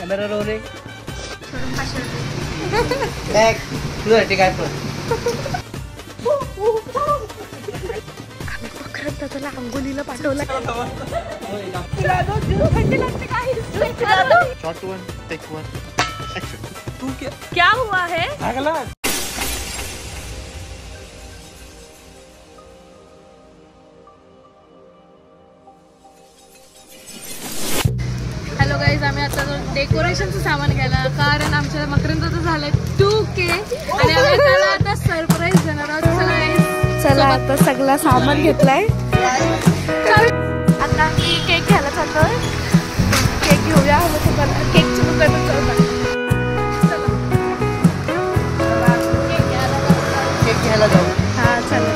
Camera rolling. तुझ्यासाठी काय पण आम्ही पकडत त्याला अंगोलीला पाठवलं. Short one take one action. तू क्या हुआ है? हॅलो गाईज, आम्ही आता डेकोरेशनचं सामान घ्यायला, कारण आमच्या मकरंदाचं झालंय 2K आणि आम्ही त्याला आता सरप्राईज देणार आहोत. चला आता सगळं सामान घेतलंय. आता आम्ही केक घ्यायला चाललोय. केक घेऊया. केकची दुकान चालू. केक घ्यायला जाऊ. हा चालेल.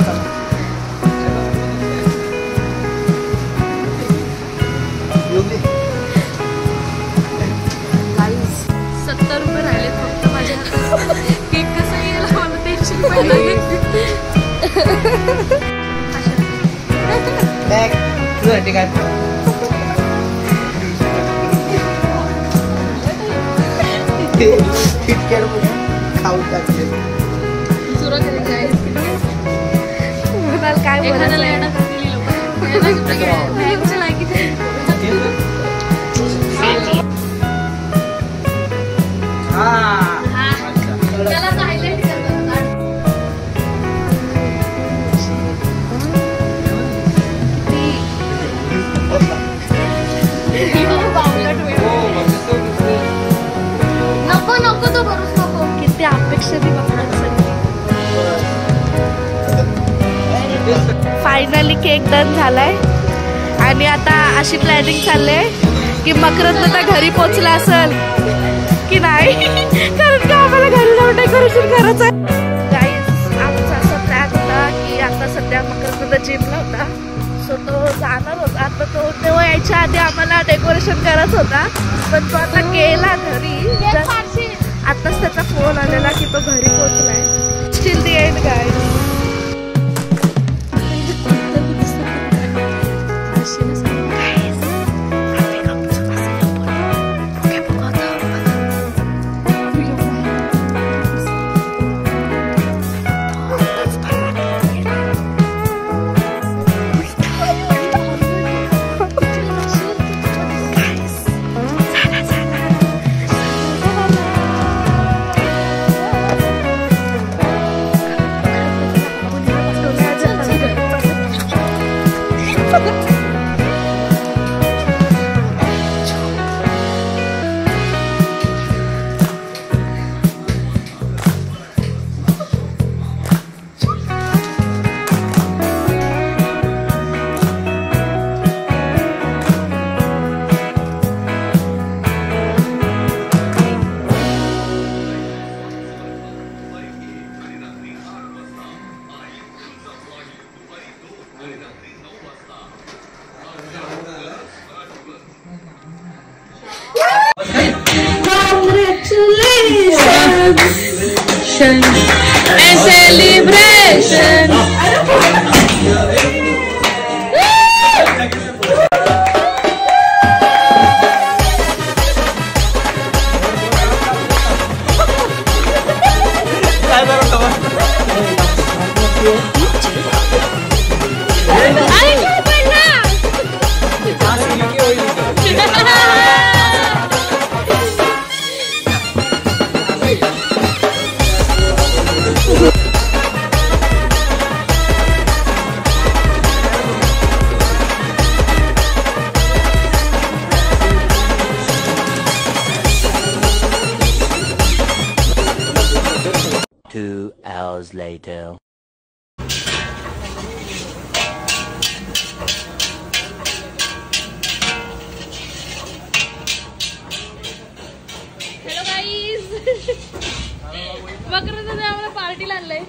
70 रुपये राहिलेत फक्त माझ्या हातात. केक कसा येईल मला टेन्शन पडलं. तुझ्यासाठी काय पण खाऊ टाकले. सुरुवात काय बोलायला येणार नको तो भरूच नको. किती अपेक्षा ती फायनली केक डन झालाय आणि आता अशी प्लॅनिंग चालले की मकरंद तर घरी पोचला असेल की नाही, कारण का आम्हाला घरी जाऊन डेकोरेशन करायचं आहे. गाईज, आमचा असा प्लॅन होता की आता सध्या मकरंद जिमला होता, सो तो जाणार होता. आता तो तेव्हा यायच्या आधी आम्हाला डेकोरेशन करायचं होता, पण तो आता गेला घरी. आताच त्याचा फोन आलेला की तो घरी पोहोचलाय. Still the end guys. And celebration. hours later. Hello guys. वक्रचं आम्हाला पार्टीला आणलंय.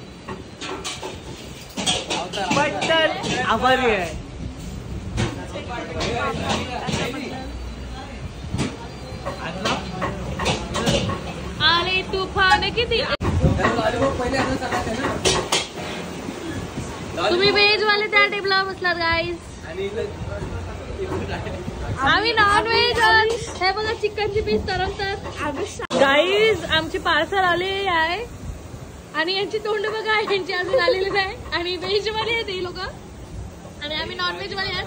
बटन आभारी आहे. आले तुफान किती. तुम्ही वेज वाले त्या टेबलावर बसलात गाईज. आम्ही नॉनव्हेज. हे बघा चिकनची पीस तर गाईज आमची पार्सल आलेली आहे आणि यांची तोंड बघा, यांची अजून आलेली नाही. आणि व्हेज वाले आहेत हे लोक आणि आम्ही नॉनव्हेज वाले आहेत.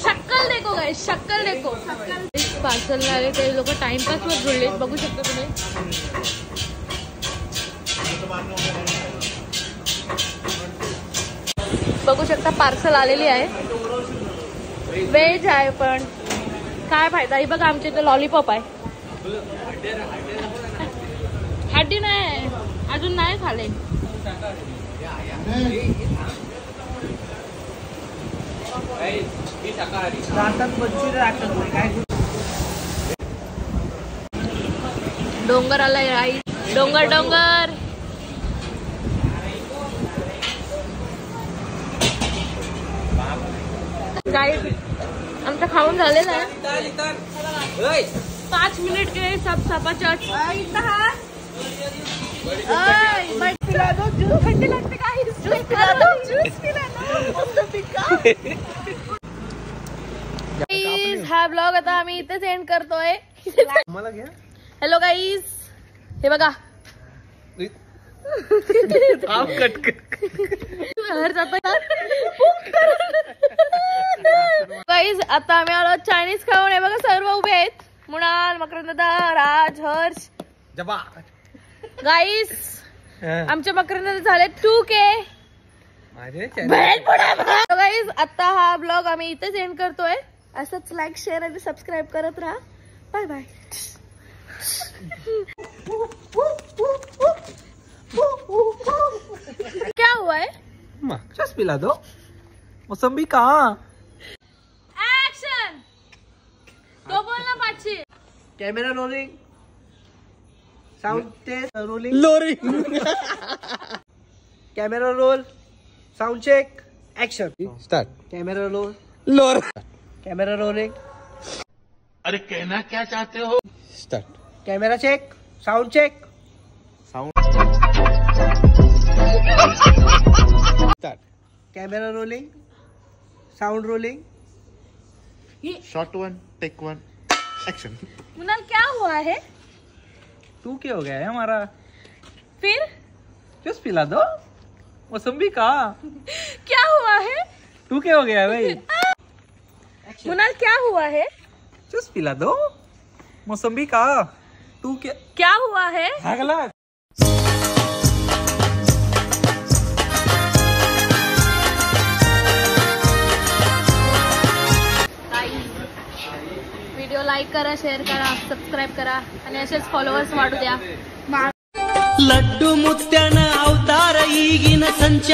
शक्कल देखो गाईज, शक्कल देखो. पार्सल आले ते लोक टाइमपास वर जुळले, बघू शकता तुम्ही. बघू शकता पार्सल आलेली आहे, व्हेज आहे. पण काय फायदा, ही बघा आमच्या इथे लॉलीपॉप आहे. हड्डी नाही अजून नाही खाले. डोंगर आलाय आई, डोंगर डोंगर. गाईज आमचं खाऊन झालेलं आहे. 5 मिनिट के सब सपाच्या हा ब्लॉग आता आम्ही इथेच एंड करतोय. हॅलो गाईज, हे बघा गाईज आता आम्ही आलो चायनीज खाऊन. हे बघा सर्व उभे आहेत, मुणाल, मकरंदा, राज, हर्ष. गाईज आमचे मकरंद झाले 2K. गाईज आता हा ब्लॉग आम्ही इथेच एंड करतोय. असंच लाईक, शेअर आणि सबस्क्राईब करत राहा. Bye bye. क्या हुआ है? जस्ट पिला दो. मौसम्बी कहाँ? एक्शन. तो बोलना पाची. Camera rolling, sound test rolling, rolling. Camera roll, sound check, action. Start. Camera roll, roll. Camera rolling. अरे कहना क्या चाहते हो? Start. Camera check, sound check, sound. Start. Camera rolling, sound rolling. Shot 1 take 1 action. Munal क्या हुआ है? 2K हो गया है हमारा. फिर जस्ट पिला दो. मौसम्बी कहाँ? क्या हुआ है? 2K हो गया है भाई. मुनाल क्या हुआ है? जस्ट पिला दो. मौसम्बी कहाँ? 2K. क्या हुआ है? अगला. व्हिडिओ लाईक करा, शेअर करा, सबस्क्राईब करा आणि असेच फॉलोअर्स वाढू द्या. लड्डू मुत्यान अवतार ಈಗಿನ ಸಂಚ